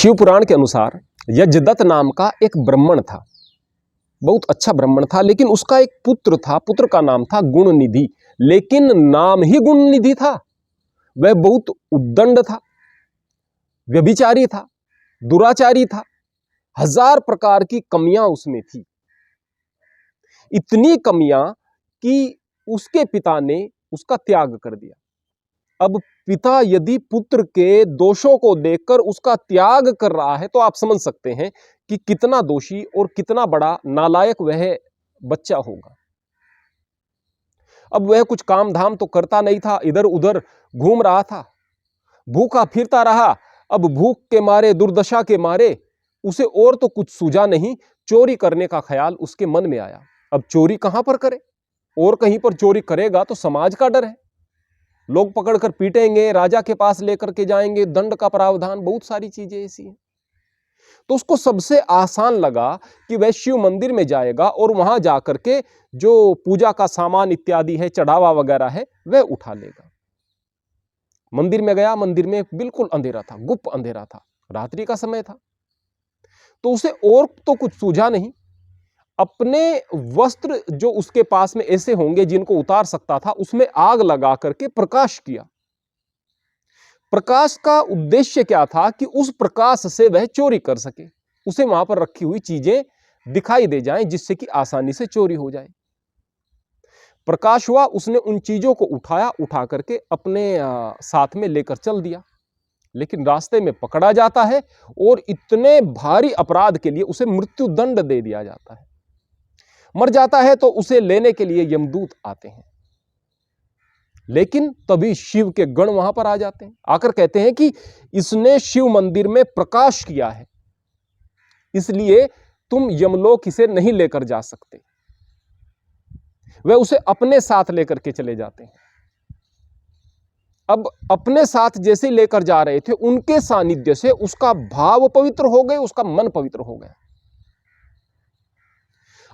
शिव पुराण के अनुसार यजदत्त नाम का एक ब्राह्मण था। बहुत अच्छा ब्राह्मण था, लेकिन उसका एक पुत्र था। पुत्र का नाम था गुणनिधि, लेकिन नाम ही गुणनिधि था। वह बहुत उद्दंड था, व्यभिचारी था, दुराचारी था। हजार प्रकार की कमियां उसमें थी। इतनी कमियां कि उसके पिता ने उसका त्याग कर दिया। अब पिता यदि पुत्र के दोषों को देखकर उसका त्याग कर रहा है तो आप समझ सकते हैं कि कितना दोषी और कितना बड़ा नालायक वह बच्चा होगा। अब वह कुछ काम धाम तो करता नहीं था, इधर उधर घूम रहा था, भूखा फिरता रहा। अब भूख के मारे, दुर्दशा के मारे उसे और तो कुछ सूझा नहीं, चोरी करने का ख्याल उसके मन में आया। अब चोरी कहां पर करे, और कहीं पर चोरी करेगा तो समाज का डर है, लोग पकड़कर पीटेंगे, राजा के पास लेकर के जाएंगे, दंड का प्रावधान, बहुत सारी चीजें ऐसी हैं। तो उसको सबसे आसान लगा कि वह शिव मंदिर में जाएगा और वहां जाकर के जो पूजा का सामान इत्यादि है, चढ़ावा वगैरह है, वह उठा लेगा। मंदिर में गया, मंदिर में बिल्कुल अंधेरा था, गुप्त अंधेरा था, रात्रि का समय था। तो उसे और तो कुछ सूझा नहीं, अपने वस्त्र जो उसके पास में ऐसे होंगे जिनको उतार सकता था, उसमें आग लगा करके प्रकाश किया। प्रकाश का उद्देश्य क्या था कि उस प्रकाश से वह चोरी कर सके, उसे वहां पर रखी हुई चीजें दिखाई दे जाएं, जिससे कि आसानी से चोरी हो जाए। प्रकाश हुआ, उसने उन चीजों को उठाया, उठा करके अपने साथ में लेकर चल दिया। लेकिन रास्ते में पकड़ा जाता है और इतने भारी अपराध के लिए उसे मृत्यु दंड दे दिया जाता है। मर जाता है तो उसे लेने के लिए यमदूत आते हैं। लेकिन तभी शिव के गण वहां पर आ जाते हैं, आकर कहते हैं कि इसने शिव मंदिर में प्रकाश किया है, इसलिए तुम यमलोक इसे नहीं लेकर जा सकते। वे उसे अपने साथ लेकर के चले जाते हैं। अब अपने साथ जैसे लेकर जा रहे थे, उनके सानिध्य से उसका भाव पवित्र हो गए, उसका मन पवित्र हो गया।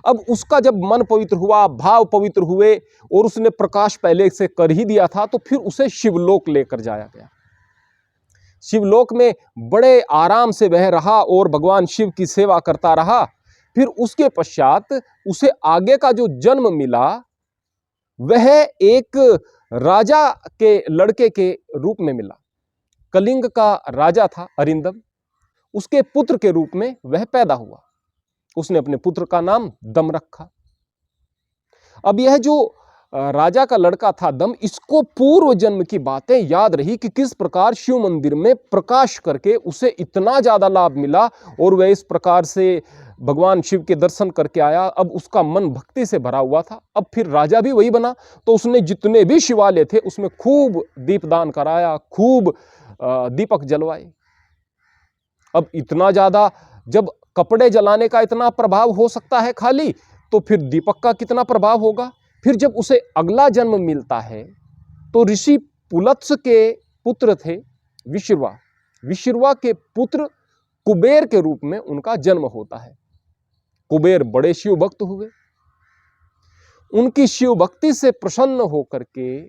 अब उसका जब मन पवित्र हुआ, भाव पवित्र हुए और उसने प्रकाश पहले से कर ही दिया था, तो फिर उसे शिवलोक लेकर जाया गया। शिवलोक में बड़े आराम से वह रहा और भगवान शिव की सेवा करता रहा। फिर उसके पश्चात उसे आगे का जो जन्म मिला वह एक राजा के लड़के के रूप में मिला। कलिंग का राजा था अरिंदम, उसके पुत्र के रूप में वह पैदा हुआ। उसने अपने पुत्र का नाम दम रखा। अब यह जो राजा का लड़का था दम, इसको पूर्व जन्म की बातें याद रही कि किस प्रकार शिव मंदिर में प्रकाश करके उसे इतना ज्यादा लाभ मिला और वह इस प्रकार से भगवान शिव के दर्शन करके आया। अब उसका मन भक्ति से भरा हुआ था। अब फिर राजा भी वही बना, तो उसने जितने भी शिवालय थे उसमें खूब दीपदान कराया, खूब दीपक जलवाए। अब इतना ज्यादा, जब कपड़े जलाने का इतना प्रभाव हो सकता है खाली, तो फिर दीपक का कितना प्रभाव होगा। फिर जब उसे अगला जन्म मिलता है तो ऋषि पुलत्स के पुत्र थे विश्रवा। विश्रवा के पुत्र कुबेर के रूप में उनका जन्म होता है। कुबेर बड़े शिव भक्त हुए। उनकी शिव भक्ति से प्रसन्न होकर के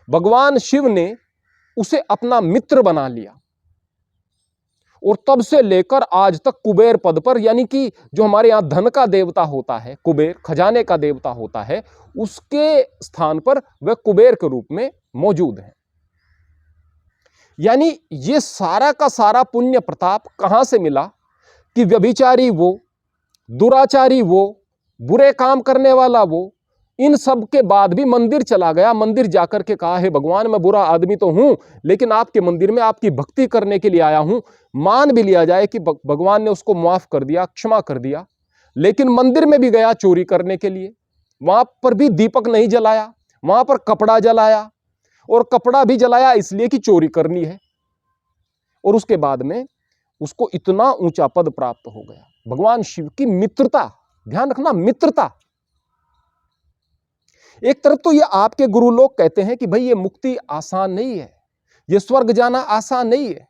भगवान शिव ने उसे अपना मित्र बना लिया और तब से लेकर आज तक कुबेर पद पर, यानी कि जो हमारे यहां धन का देवता होता है कुबेर, खजाने का देवता होता है, उसके स्थान पर वह कुबेर के रूप में मौजूद है। यानी ये सारा का सारा पुण्य प्रताप कहां से मिला कि व्यभिचारी वो, दुराचारी वो, बुरे काम करने वाला वो, इन सब के बाद भी मंदिर चला गया। मंदिर जाकर के कहा, हे भगवान, मैं बुरा आदमी तो हूं, लेकिन आपके मंदिर में आपकी भक्ति करने के लिए आया हूं। मान भी लिया जाए कि भगवान ने उसको माफ कर दिया, क्षमा कर दिया, लेकिन मंदिर में भी गया चोरी करने के लिए। वहां पर भी दीपक नहीं जलाया, वहां पर कपड़ा जलाया, और कपड़ा भी जलाया इसलिए कि चोरी करनी है। और उसके बाद में उसको इतना ऊंचा पद प्राप्त हो गया। भगवान शिव की मित्रता, ध्यान रखना, मित्रता। एक तरफ तो ये आपके गुरु लोग कहते हैं कि भाई ये मुक्ति आसान नहीं है, ये स्वर्ग जाना आसान नहीं है,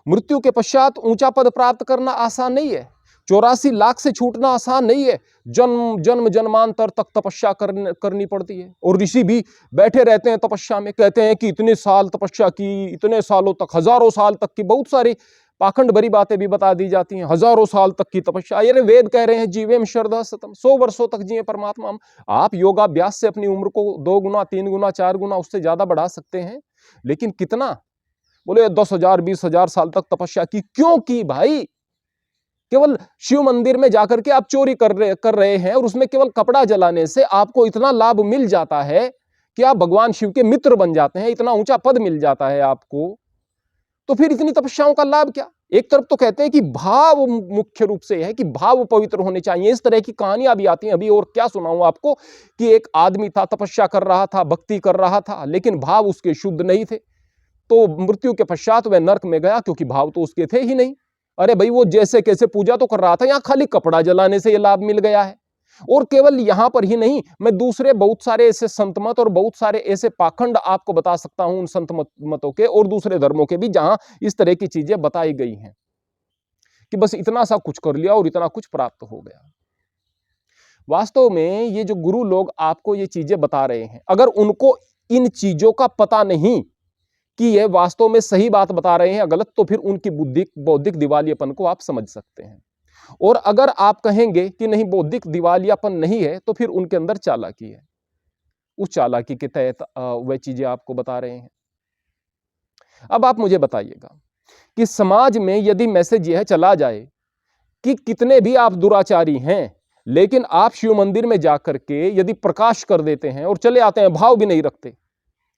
मृत्यु के पश्चात ऊंचा पद प्राप्त करना आसान नहीं है, 84 लाख से छूटना आसान नहीं है, जन्म जन्म जन्मांतर तक तपस्या करनी पड़ती है। और ऋषि भी बैठे रहते हैं तपस्या में, कहते हैं कि इतने साल तपस्या की, इतने सालों तक, हजारों साल तक की, बहुत सारी पाखंड भरी बातें भी बता दी जाती हैं, हजारों साल तक की तपस्या। अरे वेद कह रहे हैं जीवेम शरदा शतम, 100 वर्षों तक जिए परमात्मा हम। आप योगाभ्यास से अपनी उम्र को 2 गुना 3 गुना 4 गुना उससे ज्यादा बढ़ा सकते हैं, लेकिन कितना? बोले 10,000 20,000 साल तक तपस्या की। क्यों की भाई? केवल शिव मंदिर में जाकर के आप चोरी कर रहे हैं और उसमें केवल कपड़ा जलाने से आपको इतना लाभ मिल जाता है कि आप भगवान शिव के मित्र बन जाते हैं, इतना ऊंचा पद मिल जाता है आपको, तो फिर इतनी तपस्याओं का लाभ क्या? एक तरफ तो कहते हैं कि भाव मुख्य रूप से है कि भाव पवित्र होने चाहिए। इस तरह की कहानियां भी आती हैं। अभी और क्या सुनाऊं आपको कि एक आदमी था, तपस्या कर रहा था, भक्ति कर रहा था, लेकिन भाव उसके शुद्ध नहीं थे, तो मृत्यु के पश्चात वह नरक में गया, क्योंकि भाव तो उसके थे ही नहीं। अरे भाई, वो जैसे कैसे पूजा तो कर रहा था, यहां खाली कपड़ा जलाने से यह लाभ मिल गया है। और केवल यहां पर ही नहीं, मैं दूसरे बहुत सारे ऐसे संत मत और बहुत सारे ऐसे पाखंड आपको बता सकता हूं उन संत मतों के और दूसरे धर्मों के भी, जहां इस तरह की चीजें बताई गई हैं कि बस इतना सा कुछ कर लिया और इतना कुछ प्राप्त हो गया। वास्तव में ये जो गुरु लोग आपको ये चीजें बता रहे हैं, अगर उनको इन चीजों का पता नहीं कि ये वास्तव में सही बात बता रहे हैं या गलत, तो फिर उनकी बौद्धिक दिवालियापन को आप समझ सकते हैं। और अगर आप कहेंगे कि नहीं, बौद्धिक दिवालियापन नहीं है, तो फिर उनके अंदर चालाकी है। उस चालाकी के तहत वह चीजें आपको बता रहे हैं। अब आप मुझे बताइएगा कि समाज में यदि मैसेज यह चला जाए कि कितने भी आप दुराचारी हैं, लेकिन आप शिव मंदिर में जाकर के यदि प्रकाश कर देते हैं और चले आते हैं, भाव भी नहीं रखते।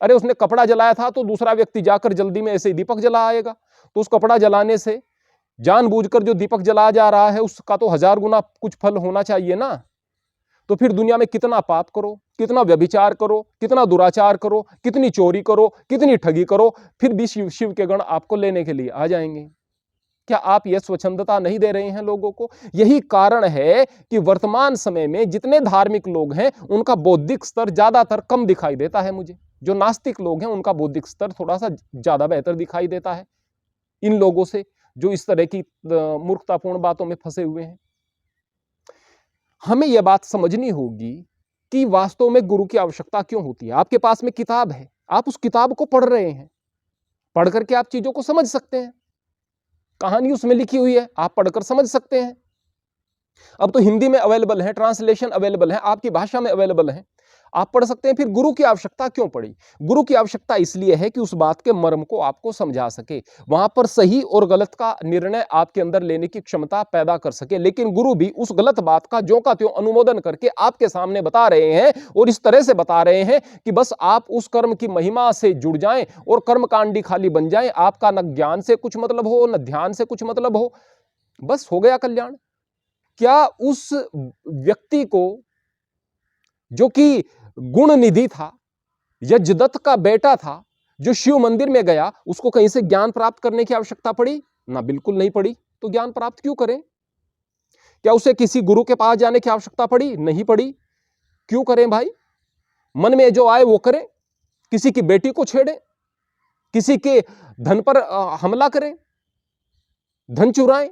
अरे उसने कपड़ा जलाया था तो दूसरा व्यक्ति जाकर जल्दी में ऐसे ही दीपक जला आएगा, तो उस कपड़ा जलाने से जानबूझकर जो दीपक जलाया जा रहा है उसका तो 1000 गुना कुछ फल होना चाहिए ना। तो फिर दुनिया में कितना पाप करो, कितना व्यभिचार करो, कितना दुराचार करो, कितनी चोरी करो, कितनी ठगी करो, फिर भी शिव के गण आपको लेने के लिए आ जाएंगे। क्या आप यह स्वच्छंदता नहीं दे रहे हैं लोगों को? यही कारण है कि वर्तमान समय में जितने धार्मिक लोग हैं उनका बौद्धिक स्तर ज्यादातर कम दिखाई देता है मुझे। जो नास्तिक लोग हैं उनका बौद्धिक स्तर थोड़ा सा ज्यादा बेहतर दिखाई देता है इन लोगों से, जो इस तरह की मूर्खतापूर्ण बातों में फंसे हुए हैं। हमें यह बात समझनी होगी कि वास्तव में गुरु की आवश्यकता क्यों होती है। आपके पास में किताब है, आप उस किताब को पढ़ रहे हैं, पढ़ करके आप चीजों को समझ सकते हैं, कहानी उसमें लिखी हुई है, आप पढ़कर समझ सकते हैं। अब तो हिंदी में अवेलेबल है, ट्रांसलेशन अवेलेबल है, आपकी भाषा में अवेलेबल है, आप पढ़ सकते हैं। फिर गुरु की आवश्यकता क्यों पड़ी? गुरु की आवश्यकता इसलिए है कि उस बात के मर्म को आपको समझा सके, वहां पर सही और गलत का निर्णय आपके अंदर लेने की क्षमता पैदा कर सके। लेकिन गुरु भी उस गलत बात का ज्यों का त्यों अनुमोदन करके आपके सामने बता रहे हैं, और इस तरह से बता रहे हैं कि बस आप उस कर्म की महिमा से जुड़ जाएं और कर्मकांडी खाली बन जाएं। आपका न ज्ञान से कुछ मतलब हो, न ध्यान से कुछ मतलब हो, बस हो गया कल्याण। क्या उस व्यक्ति को जो कि गुण निधि था, यज्ञदत्त का बेटा था, जो शिव मंदिर में गया, उसको कहीं से ज्ञान प्राप्त करने की आवश्यकता पड़ी? ना, बिल्कुल नहीं पड़ी। तो ज्ञान प्राप्त क्यों करें? क्या उसे किसी गुरु के पास जाने की आवश्यकता पड़ी? नहीं पड़ी। क्यों करें भाई? मन में जो आए वो करें, किसी की बेटी को छेड़े, किसी के धन पर हमला करें, धन चुराएं,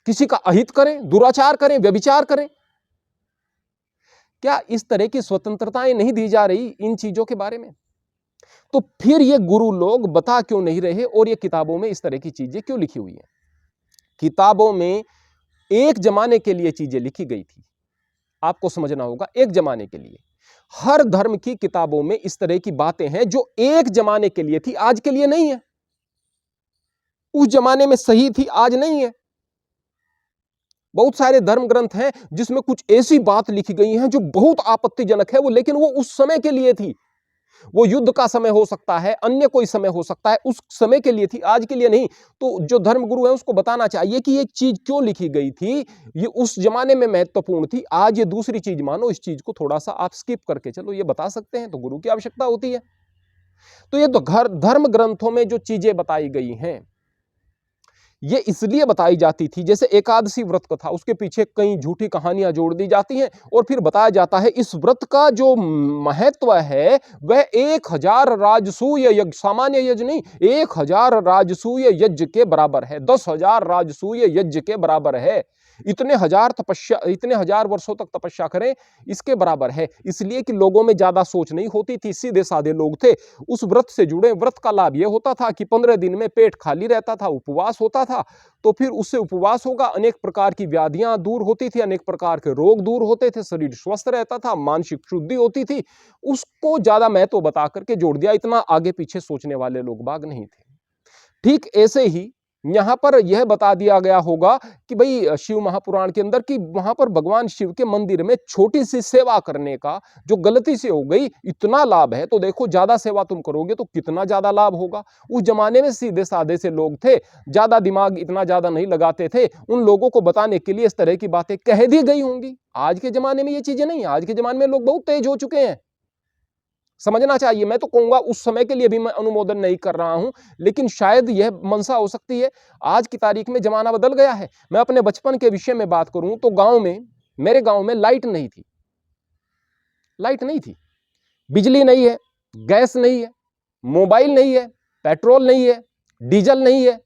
किसी का अहित करें, दुराचार करें, व्यभिचार करें। क्या इस तरह की स्वतंत्रताएं नहीं दी जा रही इन चीजों के बारे में? तो फिर ये गुरु लोग बता क्यों नहीं रहे और ये किताबों में इस तरह की चीजें क्यों लिखी हुई हैं? किताबों में एक जमाने के लिए चीजें लिखी गई थी, आपको समझना होगा। एक जमाने के लिए, हर धर्म की किताबों में इस तरह की बातें हैं जो एक जमाने के लिए थी, आज के लिए नहीं है। उस जमाने में सही थी, आज नहीं है। बहुत सारे धर्म ग्रंथ हैं जिसमें कुछ ऐसी बात लिखी गई हैं जो बहुत आपत्तिजनक है, वो लेकिन वो उस समय के लिए थी। वो युद्ध का समय हो सकता है, अन्य कोई समय हो सकता है, उस समय के लिए थी, आज के लिए नहीं। तो जो धर्म गुरु है उसको बताना चाहिए कि ये चीज क्यों लिखी गई थी, ये उस जमाने में महत्वपूर्ण थी, आज ये दूसरी चीज मानो, इस चीज को थोड़ा सा आप स्किप करके चलो, ये बता सकते हैं। तो गुरु की आवश्यकता होती है। तो ये तो धर्म ग्रंथों में जो चीजें बताई गई हैं ये इसलिए बताई जाती थी, जैसे एकादशी व्रत कथा, उसके पीछे कई झूठी कहानियां जोड़ दी जाती हैं और फिर बताया जाता है इस व्रत का जो महत्व है वह 1000 राजसूय यज्ञ, सामान्य यज्ञ नहीं, 1000 राजसूय यज्ञ के बराबर है, 10,000 राजसूय यज्ञ के बराबर है। इतने हजार वर्षों तक तपस्या करें, इसके बराबर है। इसलिए कि लोगों में ज्यादा सोच नहीं होती थी, सीधे साधे लोग थे, उस व्रत से जुड़े। व्रत का लाभ यह होता था कि 15 दिन में पेट खाली रहता था, उपवास होता था तो फिर उससे उपवास होगा, अनेक प्रकार की व्याधियां दूर होती थी, अनेक प्रकार के रोग दूर होते थे, शरीर स्वस्थ रहता था, मानसिक शुद्धि होती थी। उसको ज्यादा महत्व बता करके जोड़ दिया, इतना आगे पीछे सोचने वाले लोग बाग नहीं थे। ठीक ऐसे ही यहां पर यह बता दिया गया होगा कि भाई शिव महापुराण के अंदर कि वहां पर भगवान शिव के मंदिर में छोटी सी सेवा करने का जो गलती से हो गई इतना लाभ है। तो देखो ज्यादा सेवा तुम करोगे तो कितना ज्यादा लाभ होगा। उस जमाने में सीधे साधे से लोग थे, ज्यादा दिमाग इतना ज्यादा नहीं लगाते थे, उन लोगों को बताने के लिए इस तरह की बातें कह दी गई होंगी। आज के जमाने में ये चीजें नहीं है, आज के जमाने में लोग बहुत तेज हो चुके हैं, समझना चाहिए। मैं तो कहूंगा उस समय के लिए भी मैं अनुमोदन नहीं कर रहा हूं, लेकिन शायद यह मंशा हो सकती है। आज की तारीख में जमाना बदल गया है। मैं अपने बचपन के विषय में बात करूं तो गांव में, मेरे गांव में लाइट नहीं थी, लाइट नहीं थी, बिजली नहीं है, गैस नहीं है, मोबाइल नहीं है, पेट्रोल नहीं है, डीजल नहीं है,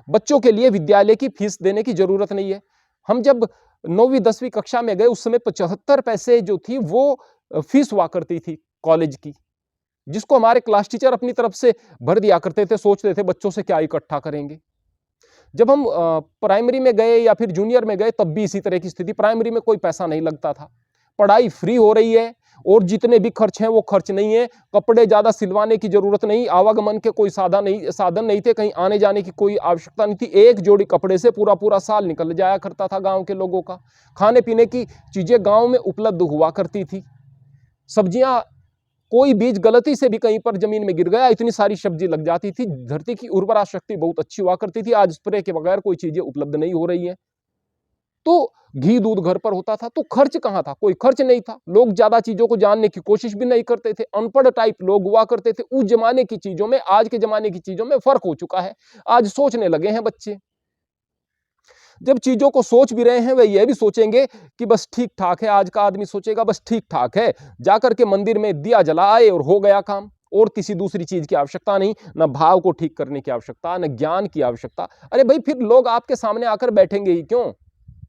बच्चों के लिए विद्यालय की फीस देने की जरूरत नहीं है। हम जब 9वीं 10वीं कक्षा में गए उस समय 75 पैसे जो थी वो फीस हुआ करती थी कॉलेज की, जिसको हमारे क्लास टीचर अपनी तरफ से भर दिया करते थे। सोचते थे बच्चों से क्या इकट्ठा करेंगे। जब हम प्राइमरी में गए या फिर जूनियर में गए तब भी इसी तरह की स्थिति, प्राइमरी में कोई पैसा नहीं लगता था, पढ़ाई फ्री हो रही है और जितने भी खर्च हैं वो खर्च नहीं है, कपड़े ज्यादा सिलवाने की जरूरत नहीं, आवागमन के कोई साधन नहीं थे, कहीं आने जाने की कोई आवश्यकता नहीं थी। एक जोड़ी कपड़े से पूरा पूरा साल निकल जाया करता था गांव के लोगों का। खाने पीने की चीजें गांव में उपलब्ध हुआ करती थी, सब्जियां कोई बीज गलती से भी कहीं पर जमीन में गिर गया इतनी सारी सब्जी लग जाती थी, धरती की उर्वरा शक्ति बहुत अच्छी हुआ करती थी। आज स्प्रे के बगैर कोई चीजें उपलब्ध नहीं हो रही है। तो घी दूध घर पर होता था, तो खर्च कहां था, कोई खर्च नहीं था। लोग ज्यादा चीजों को जानने की कोशिश भी नहीं करते थे, अनपढ़ टाइप लोग हुआ करते थे। उस जमाने की चीजों में आज के जमाने की चीजों में फर्क हो चुका है। आज सोचने लगे हैं बच्चे, जब चीजों को सोच भी रहे हैं वे ये भी सोचेंगे कि बस ठीक ठाक है। आज का आदमी सोचेगा बस ठीक ठाक है, जाकर के मंदिर में दिया जलाए और हो गया काम, और किसी दूसरी चीज की आवश्यकता नहीं, न भाव को ठीक करने की आवश्यकता, न ज्ञान की आवश्यकता। अरे भाई फिर लोग आपके सामने आकर बैठेंगे ही क्यों,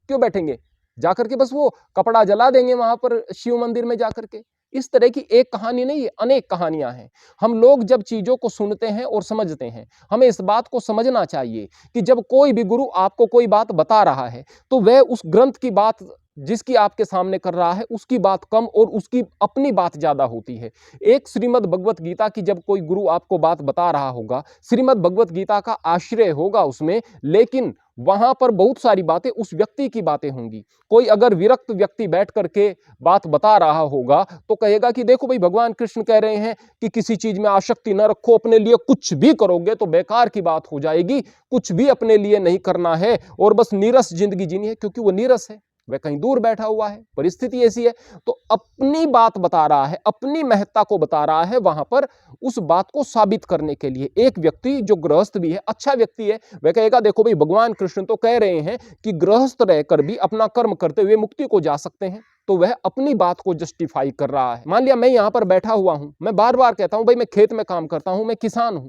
क्यों बैठेंगे? जाकर के बस वो कपड़ा जला देंगे वहां पर शिव मंदिर में जाकर के। इस तरह की एक कहानी नहीं है, अनेक कहानियां हैं। हम लोग जब चीजों को सुनते हैं और समझते हैं, हमें इस बात को समझना चाहिए कि जब कोई भी गुरु आपको कोई बात बता रहा है तो वह उस ग्रंथ की बात जिसकी आपके सामने कर रहा है उसकी बात कम और उसकी अपनी बात ज्यादा होती है। एक श्रीमद् भगवत गीता की जब कोई गुरु आपको बात बता रहा होगा, श्रीमद् भगवत गीता का आश्रय होगा उसमें, लेकिन वहां पर बहुत सारी बातें उस व्यक्ति की बातें होंगी। कोई अगर विरक्त व्यक्ति बैठ करके बात बता रहा होगा तो कहेगा कि देखो भाई भगवान कृष्ण कह रहे हैं कि किसी चीज में आसक्ति न रखो, अपने लिए कुछ भी करोगे तो बेकार की बात हो जाएगी, कुछ भी अपने लिए नहीं करना है और बस नीरस जिंदगी जीनी है। क्योंकि वो नीरस है, वह कहीं दूर बैठा हुआ है, परिस्थिति ऐसी है। तो अपनी बात बता रहा है, अपनी महत्ता को बता रहा है वहां पर उस बात को साबित करने के लिए। एक व्यक्ति जो गृहस्थ भी है, अच्छा व्यक्ति है, वह कहेगा देखो भाई भगवान कृष्ण तो कह रहे हैं कि गृहस्थ रहकर भी अपना कर्म करते हुए मुक्ति को जा सकते हैं, तो वह अपनी बात को जस्टिफाई कर रहा है। मान लिया मैं यहां पर बैठा हुआ हूं, मैं बार बार कहता हूं भाई मैं खेत में काम करता हूं, मैं किसान हूं,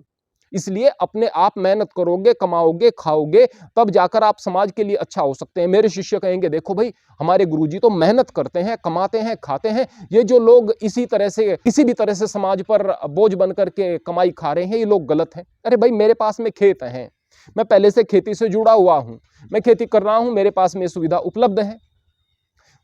इसलिए अपने आप मेहनत करोगे, कमाओगे, खाओगे, तब जाकर आप समाज के लिए अच्छा हो सकते हैं। मेरे शिष्य कहेंगे देखो भाई हमारे गुरुजी तो मेहनत करते हैं, कमाते हैं, खाते हैं, ये जो लोग इसी तरह से किसी भी तरह से समाज पर बोझ बन करके कमाई खा रहे हैं, ये लोग गलत हैं। अरे भाई मेरे पास में खेत हैं, मैं पहले से खेती से जुड़ा हुआ हूं, मैं खेती कर रहा हूं, मेरे पास में सुविधा उपलब्ध है,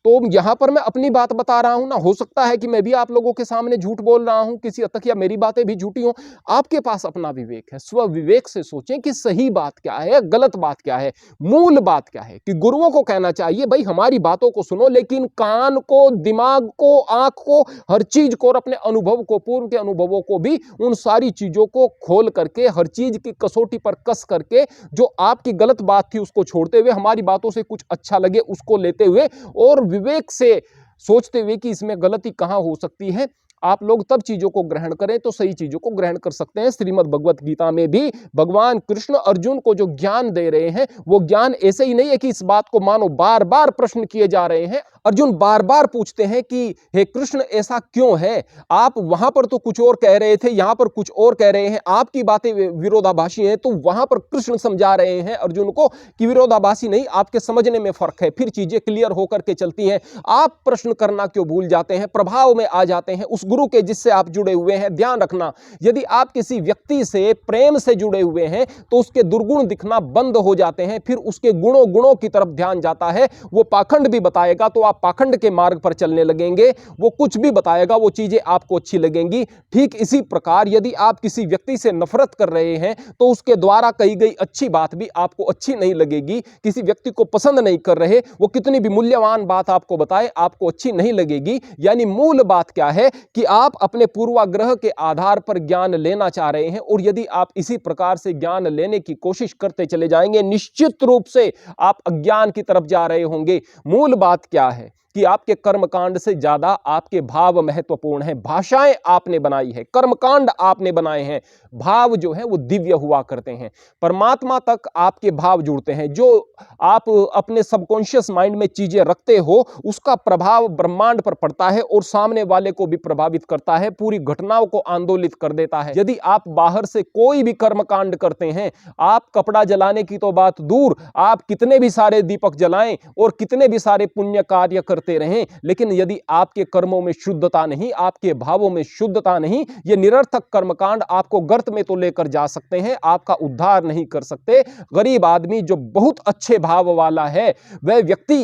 तो यहां पर मैं अपनी बात बता रहा हूं ना। हो सकता है कि मैं भी आप लोगों के सामने झूठ बोल रहा हूं किसी हद तक, या मेरी बातें भी झूठी हों। आपके पास अपना विवेक है, स्व विवेक से सोचें कि सही बात क्या है, गलत बात क्या है, मूल बात क्या है। कि गुरुओं को कहना चाहिए भाई हमारी बातों को सुनो, लेकिन कान को, दिमाग को, आंख को, हर चीज को और अपने अनुभव को, पूर्व के अनुभवों को भी, उन सारी चीजों को खोल करके, हर चीज की कसौटी पर कस करके, जो आपकी गलत बात थी उसको छोड़ते हुए, हमारी बातों से कुछ अच्छा लगे उसको लेते हुए, और विवेक से सोचते हुए कि इसमें गलती कहां हो सकती है, आप लोग तब चीजों को ग्रहण करें तो सही चीजों को ग्रहण कर सकते हैं। श्रीमद् भगवत गीता में भी भगवान कृष्ण अर्जुन को जो ज्ञान दे रहे हैं वो ज्ञान ऐसे ही नहीं है कि इस बात को मानो बार बार प्रश्न किए जा रहे हैं, अर्जुन बार बार पूछते हैं कि हे कृष्ण ऐसा क्यों है, आप वहां पर तो कुछ और कह रहे थे, यहां पर कुछ और कह रहे हैं, आपकी बातें विरोधाभासी हैं। तो वहां पर कृष्ण समझा रहे हैं अर्जुन को कि विरोधाभासी नहीं, आपके समझने में फर्क है, फिर चीजें क्लियर होकर के चलती हैं। आप प्रश्न करना क्यों भूल जाते हैं, प्रभाव में आ जाते हैं उस गुरु के जिससे आप जुड़े हुए हैं। ध्यान रखना, यदि आप किसी व्यक्ति से प्रेम से जुड़े हुए हैं तो उसके दुर्गुण दिखना बंद हो जाते हैं, फिर उसके गुणों की तरफ ध्यान जाता है। वो पाखंड भी बताएगा तो आप पाखंड के मार्ग पर चलने लगेंगे, वो कुछ भी बताएगा वो चीजें आपको अच्छी लगेंगी। ठीक इसी प्रकार यदि आप किसी व्यक्ति से नफरत कर रहे हैं तो उसके द्वारा कही गई अच्छी बात भी आपको अच्छी नहीं लगेगी। किसी व्यक्ति को पसंद नहीं कर रहे, वो कितनी भी मूल्यवान बात आपको बताए आपको अच्छी नहीं लगेगी। यानी मूल बात क्या है कि आप अपने पूर्वाग्रह के आधार पर ज्ञान लेना चाह रहे हैं, और यदि आप इसी प्रकार से ज्ञान लेने की कोशिश करते चले जाएंगे, निश्चित रूप से आप अज्ञान की तरफ जा रहे होंगे। मूल बात क्या है कि आपके कर्मकांड से ज्यादा आपके भाव महत्वपूर्ण हैं। भाषाएं आपने बनाई है, कर्मकांड आपने बनाए हैं, भाव जो है वो दिव्य हुआ करते हैं। परमात्मा तक आपके भाव जुड़ते हैं। जो आप अपने सबकॉन्शियस माइंड में चीजें रखते हो उसका प्रभाव ब्रह्मांड पर पड़ता है और सामने वाले को भी प्रभावित करता है, पूरी घटनाओं को आंदोलित कर देता है। यदि आप बाहर से कोई भी कर्मकांड करते हैं, आप कपड़ा जलाने की तो बात दूर, आप कितने भी सारे दीपक जलाएं और कितने भी सारे पुण्य कार्य करते रहें, लेकिन यदि आपके कर्मों में शुद्धता नहीं, आपके भावों में शुद्धता नहीं, ये निरर्थक कर्मकांड आपको गर्त में तो लेकर जा सकते हैं, आपका उद्धार नहीं कर सकते। गरीब आदमी जो बहुत अच्छे भाव वाला है वह व्यक्ति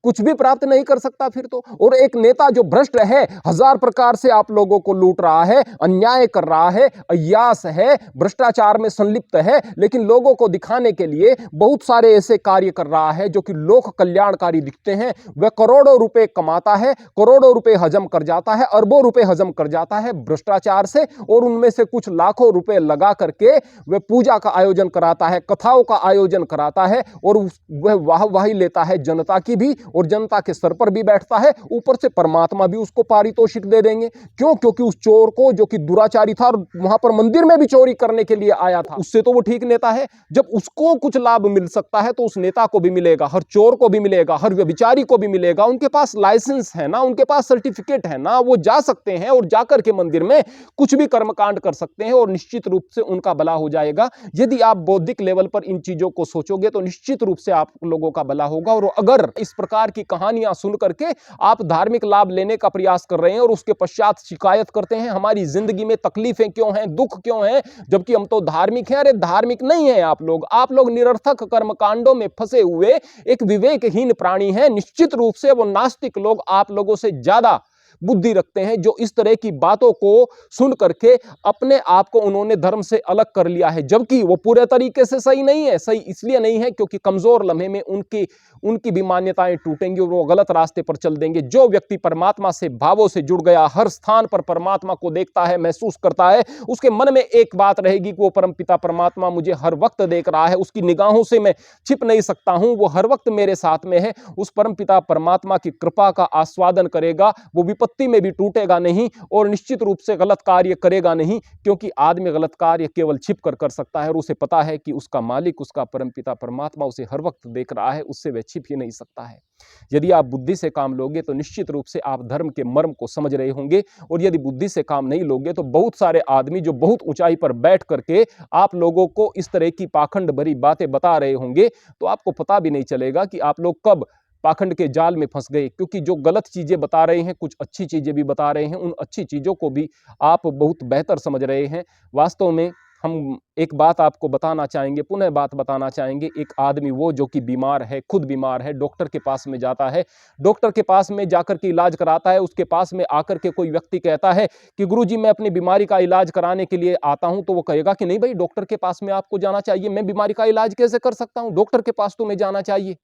कुछ भी प्राप्त नहीं कर सकता फिर तो। और एक नेता जो भ्रष्ट है, हजार प्रकार से आप लोगों को लूट रहा है, अन्याय कर रहा है, अय्यास है, भ्रष्टाचार में संलिप्त है, लेकिन लोगों को दिखाने के लिए बहुत सारे ऐसे कार्य कर रहा है जो कि लोक कल्याणकारी दिखते हैं। वह करोड़ों रुपए कमाता है, करोड़ों रुपए हजम कर जाता है, अरबों रुपए हजम कर जाता है भ्रष्टाचार से, और उनमें से कुछ लाखों रुपए लगा करके वह पूजा का आयोजन कराता है, कथाओं का आयोजन कराता है, और वह वाहवाही लेता है जनता की भी, और जनता के सर पर भी बैठता है। ऊपर से परमात्मा भी उसको पारितोषिक दे देंगे। क्यों? क्योंकि उस चोर को, जो कि दुराचारी था और वहां पर मंदिर में भी चोरी करने के लिए आया था, उससे तो वो ठीक नेता है। जब उसको कुछ लाभ मिल सकता है तो उस नेता को भी मिलेगा, हर चोर को भी मिलेगा, हर व्यभिचारी को भी मिलेगा। उनके पास लाइसेंस है ना, उनके पास सर्टिफिकेट है ना, वो जा सकते हैं और जाकर के मंदिर में कुछ भी कर्मकांड कर सकते हैं और निश्चित रूप से उनका भला हो जाएगा। यदि आप बौद्धिक लेवल पर इन चीजों को सोचोगे तो निश्चित रूप से आप लोगों का भला होगा। और अगर इस प्रकार की कहानियां सुन करके आप धार्मिक लाभ लेने का प्रयास कर रहे हैं और उसके पश्चात शिकायत करते हैं हमारी जिंदगी में तकलीफें क्यों हैं, दुख क्यों हैं, जबकि हम तो धार्मिक हैं, अरे धार्मिक नहीं है आप लोग निरर्थक कर्मकांडों में फंसे हुए एक विवेकहीन प्राणी हैं। निश्चित रूप से वो नास्तिक लोग आप लोगों से ज्यादा बुद्धि रखते हैं, जो इस तरह की बातों को सुन करके अपने आप को उन्होंने धर्म से अलग कर लिया है, जबकि वो पूरे तरीके से सही नहीं है। सही इसलिए नहीं है क्योंकि कमजोर लम्हे में उनकी भी मान्यताएं टूटेंगी और वो गलत रास्ते पर चल देंगे। जो व्यक्ति परमात्मा से भावों से जुड़ गया, हर स्थान पर परमात्मा को देखता है, महसूस करता है, उसके मन में एक बात रहेगी कि वो परमपिता परमात्मा मुझे हर वक्त देख रहा है, उसकी निगाहों से मैं छिप नहीं सकता हूं, वो हर वक्त मेरे साथ में है। उस परमपिता परमात्मा की कृपा का आस्वादन करेगा, वो विपत्ति में भी टूटेगा नहीं और निश्चित रूप से गलत कार्य करेगा नहीं, क्योंकि आदमी गलत कार्य केवल छिप कर सकता है और उसे पता है कि उसका मालिक, उसका परमपिता परमात्मा उसे हर वक्त देख रहा है, उससे वह छिप ही नहीं सकता है। यदि आप बुद्धि से काम लोगे तो निश्चित रूप से आप धर्म के मर्म को समझ रहे होंगे, और यदि बुद्धि से काम नहीं लोगे तो बहुत सारे आदमी जो बहुत ऊंचाई पर बैठ करके आप लोगों को इस तरह की पाखंड भरी बातें बता रहे होंगे, तो आपको पता भी नहीं चलेगा कि आप लोग कब पाखंड के जाल में फंस गए। क्योंकि जो गलत चीजें बता रहे हैं, कुछ अच्छी चीजें भी बता रहे हैं, उन अच्छी चीजों को भी आप बहुत बेहतर समझ रहे हैं। वास्तव में हम एक बात आपको बताना चाहेंगे, पुनः बात बताना चाहेंगे। एक आदमी वो जो कि बीमार है, खुद बीमार है, डॉक्टर के पास में जाता है, डॉक्टर के पास में जाकर के इलाज कराता है, उसके पास में आकर के कोई व्यक्ति कहता है कि गुरुजी मैं अपनी बीमारी का इलाज कराने के लिए आता हूं, तो वो कहेगा कि नहीं भाई, डॉक्टर के पास में आपको जाना चाहिए, मैं बीमारी का इलाज कैसे कर सकता हूं, डॉक्टर के पास तुम्हें जाना चाहिए,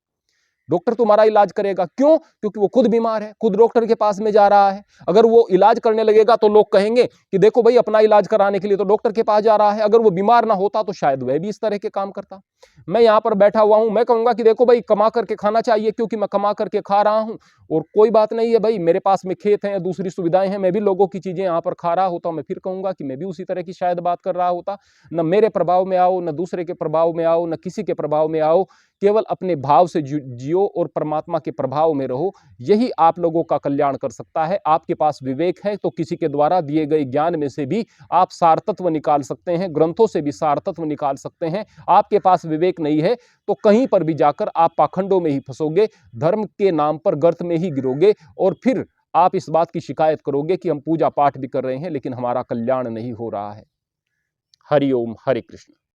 डॉक्टर तुम्हारा इलाज करेगा। क्यों? क्योंकि वो खुद बीमार है, खुद डॉक्टर के पास में जा रहा है। अगर वो इलाज करने लगेगा तो लोग कहेंगे कि देखो भाई, अपना इलाज कराने के लिए तो डॉक्टर के पास जा रहा है। अगर वो बीमार ना होता तो शायद वह भी इस तरह के काम करता। मैं यहाँ पर बैठा हुआ हूं, मैं कहूंगा कि देखो भाई, कमा करके खाना चाहिए, क्योंकि मैं कमा करके खा रहा हूं, और कोई बात नहीं है भाई, मेरे पास में खेत है, दूसरी सुविधाएं हैं, मैं भी लोगों की चीजें यहाँ पर खा रहा होता, मैं फिर कहूंगा कि मैं भी उसी तरह की शायद बात कर रहा होता। न मेरे प्रभाव में आओ, न दूसरे के प्रभाव में आओ, न किसी के प्रभाव में आओ, केवल अपने भाव से जियो और परमात्मा के प्रभाव में रहो, यही आप लोगों का कल्याण कर सकता है। आपके पास विवेक है तो किसी के द्वारा दिए गए ज्ञान में से भी आप सार तत्व निकाल सकते हैं, ग्रंथों से भी सार तत्व निकाल सकते हैं। आपके पास विवेक नहीं है तो कहीं पर भी जाकर आप पाखंडों में ही फंसोगे, धर्म के नाम पर गर्त में ही गिरोगे और फिर आप इस बात की शिकायत करोगे कि हम पूजा पाठ भी कर रहे हैं लेकिन हमारा कल्याण नहीं हो रहा है। हरि ओम, हरे कृष्ण।